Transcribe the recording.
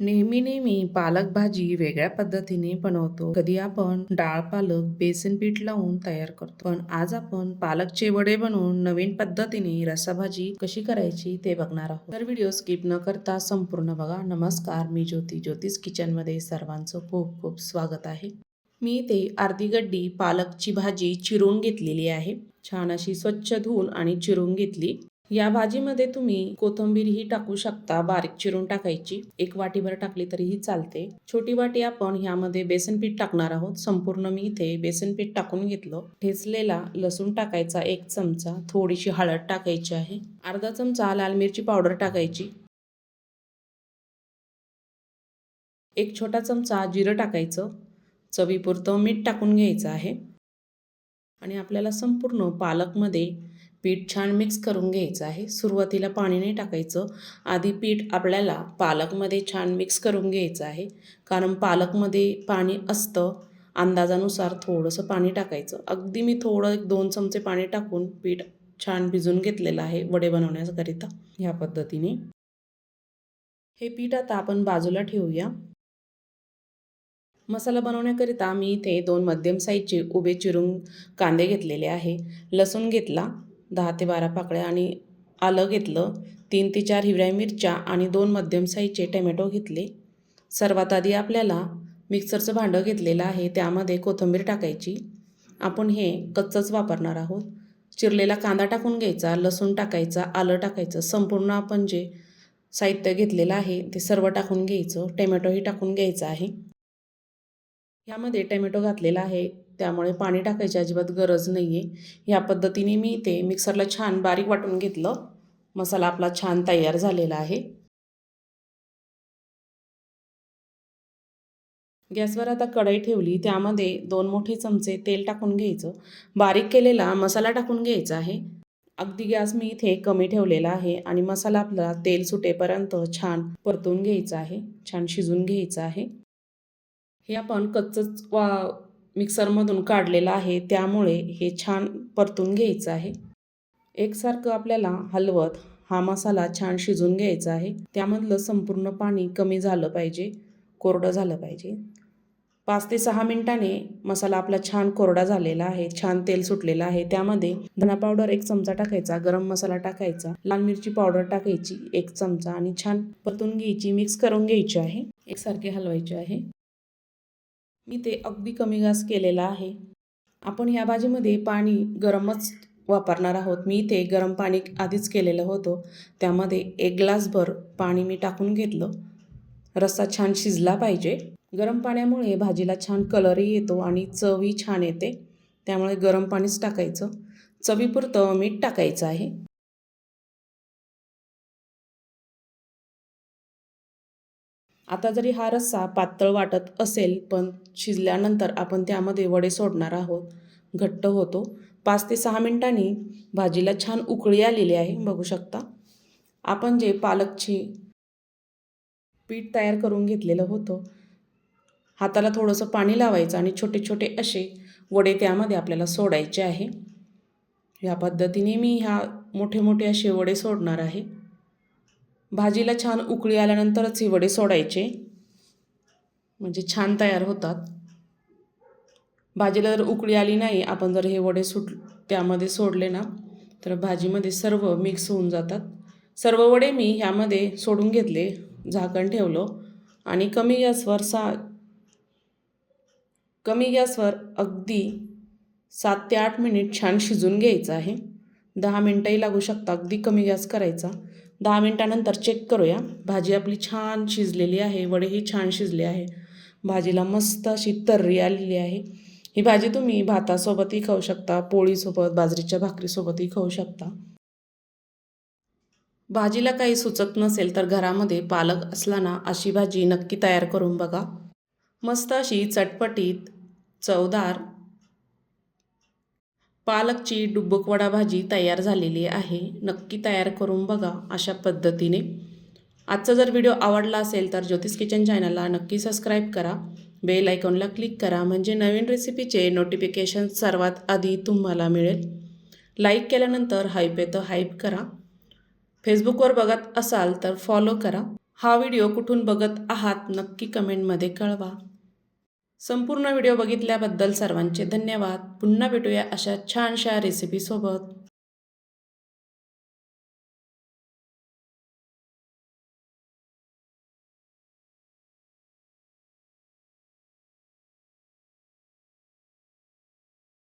नेहमी पालक भाजी वेगळ्या पद्धतीने बनवतो. कधी आपण डाळ पालक बेसन पीठ लावून तयार करतो. पण आज आपण पालकचे वडे बनवून नवीन पद्धतीने रसाभाजी कशी करायची ते बघणार आहोत. तर व्हिडिओ स्किप न करता संपूर्ण बघा. नमस्कार, मी ज्योतिष किचन मध्ये सर्वांचं खूप खूप स्वागत आहे. मी ते अर्धी गड्डी पालकची भाजी चिरून घेतलेली आहे. छान अशी स्वच्छ धुवून आणि चिरून घेतली. या भाजीमध्ये तुम्ही कोथिंबीरही टाकू शकता, बारीक चिरून टाकायची. 1 वाटीभर टाकली तरीही चालते. छोटी वाटी आपण ह्यामध्ये बेसन पीठ टाकणार आहोत. संपूर्ण मी इथे बेसन पीठ टाकून घेतलं. ठेचलेला लसूण टाकायचा 1 चमचा, थोडीशी हळद टाकायची आहे, अर्धा चमचा लाल मिरची पावडर टाकायची, 1 छोटा चमचा जिरं टाकायचं, चवीपुरतं मीठ टाकून घ्यायचं आहे आणि आपल्याला संपूर्ण पालकमध्ये पीठ छान मिक्स करून घ्यायचं आहे. सुरुवातीला पाणी नाही टाकायचं. आधी पीठ आपल्याला पालकमध्ये छान मिक्स करून घ्यायचं आहे, कारण पालकमध्ये पाणी असतं. अंदाजानुसार थोडंसं पाणी टाकायचं. अगदी मी थोडं 1-2 चमचे पाणी टाकून पीठ छान भिजून घेतलेलं आहे वडे बनवण्याकरिता. ह्या पद्धतीने हे पीठ आता आपण बाजूला ठेवूया. मसाला बनवण्याकरिता मी इथे 2 मध्यम साईजचे उभे चिरून कांदे घेतलेले आहे. लसूण घेतला 10 ते 12 पाकळ्या आणि आलं घेतलं. 3 ते 4 हिरव्या मिरच्या आणि 2 मध्यम साईजचे टोमॅटो घेतले. सर्वात आधी आपल्याला मिक्सरचं भांडं घेतलेलं आहे, त्यामध्ये कोथिंबीर टाकायची. आपण हे कच्चंच वापरणार आहोत. चिरलेला कांदा टाकून घ्यायचा, लसूण टाकायचा, आलं टाकायचं. संपूर्ण आपण जे साहित्य घेतलेलं आहे ते सर्व टाकून घ्यायचं. टोमॅटोही टाकून घ्यायचा आहे. यामध्ये टोमॅटो घातलेला आहे, त्यामुळे पाणी टाकायची अजिबात गरज नाही आहे. ह्या पद्धतीने मी ते मिक्सरला छान बारीक वाटून घेतलं. मसाला आपला छान तयार झालेला आहे. गॅसवर आता कढई ठेवली, त्यामध्ये 2 मोठे चमचे तेल टाकून घ्यायचं. बारीक केलेला मसाला टाकून घ्यायचा आहे. अगदी गॅस मी इथे कमी ठेवलेला आहे आणि मसाला आपला तेल सुटेपर्यंत छान परतून घ्यायचा आहे, छान शिजून घ्यायचं आहे. हे आपण कच्चंच मिक्सरमधून काढलेलं आहे, त्यामुळे हे छान परतून घ्यायचं आहे. एकसारखं आपल्याला हलवत हा मसाला छान शिजून घ्यायचा आहे. त्यामधलं संपूर्ण पाणी कमी झालं पाहिजे, कोरडं झालं पाहिजे. 5 ते 6 मिनिटांनी मसाला आपला छान कोरडा झालेला आहे, छान तेल सुटलेलं आहे. त्यामध्ये धना पावडर 1 चमचा टाकायचा, गरम मसाला टाकायचा, लाल मिरची पावडर टाकायची 1 चमचा आणि छान परतून घ्यायची, मिक्स करून घ्यायची आहे, एकसारखे हलवायचे आहे. मी ते अगदी कमी गॅस केलेला आहे. आपण ह्या भाजीमध्ये पाणी गरमच वापरणार आहोत. मी ते गरम पाणी आधीच केलेलं होतं, त्यामध्ये 1 ग्लासभर पाणी मी टाकून घेतलं. रस्सा छान शिजला पाहिजे. गरम पाण्यामुळे भाजीला छान कलरही येतो आणि चवही छान येते, त्यामुळे गरम पाणीच टाकायचं. चवीपुरतं मीठ टाकायचं आहे. आता जरी हा रस्सा पातळ वाटत असेल, पण शिजल्यानंतर आपण त्यामध्ये वडे सोडणार आहोत, घट्ट होतो. 5 ते 6 मिनिटांनी भाजीला छान उकळी आलेली आहे, बघू शकता. आपण जे पालकची पीठ तयार करून घेतलेलं होतं, हाताला थोडंसं पाणी लावायचं आणि छोटे छोटे असे वडे त्यामध्ये आपल्याला सोडायचे आहे. ह्या पद्धतीने मी मोठे मोठे असे वडे सोडणार आहे. भाजीला छान उकळी आल्यानंतरच हे वडे सोडायचे, म्हणजे छान तयार होतात. भाजीला जर उकळी आली नाही, आपण जर हे वडे त्यामध्ये सोडले ना, तर भाजीमध्ये सर्व मिक्स होऊन जातात. सर्व वडे मी ह्यामध्ये सोडून घेतले, झाकण ठेवलं आणि कमी गॅसवर अगदी 7 ते 8 मिनिट छान शिजून घ्यायचं आहे. 10 मिनटंही लागू शकतात, अगदी कमी गॅस करायचा. 10 मिनटानंतर चेक करूया. भाजी आपली छान शिजलेली आहे, वडेही छान शिजले आहे. भाजीला मस्त अशी तर्री आलेली आहे. ही भाजी तुम्ही भातासोबतही खाऊ शकता, पोळीसोबत, बाजरीच्या भाकरीसोबतही खाऊ शकता. भाजीला काही सुचत नसेल तर घरामध्ये पालक असला ना, अशी भाजी नक्की तयार करून बघा. मस्त अशी चटपटीत, चवदार पालकची डुबुक वडा भाजी तयार झालेली आहे. नक्की तयार करून बघा अशा पद्धतीने. आजचा जर व्हिडिओ आवडला असेल तर ज्योतिष किचन चॅनलला नक्की सबस्क्राईब करा. बेल आयकॉनला क्लिक करा, म्हणजे नवीन रेसिपीचे नोटिफिकेशन सर्वात आधी तुम्हाला मिळेल. लाईक केल्यानंतर हाईप येतं, हाईप करा. फेसबुकवर बघत असाल तर फॉलो करा. हा व्हिडिओ कुठून बघत आहात नक्की कमेंटमध्ये कळवा. संपूर्ण व्हिडिओ बघितल्याबद्दल सर्वांचे धन्यवाद. पुन्हा भेटूया अशा छानशा रेसिपीसोबत.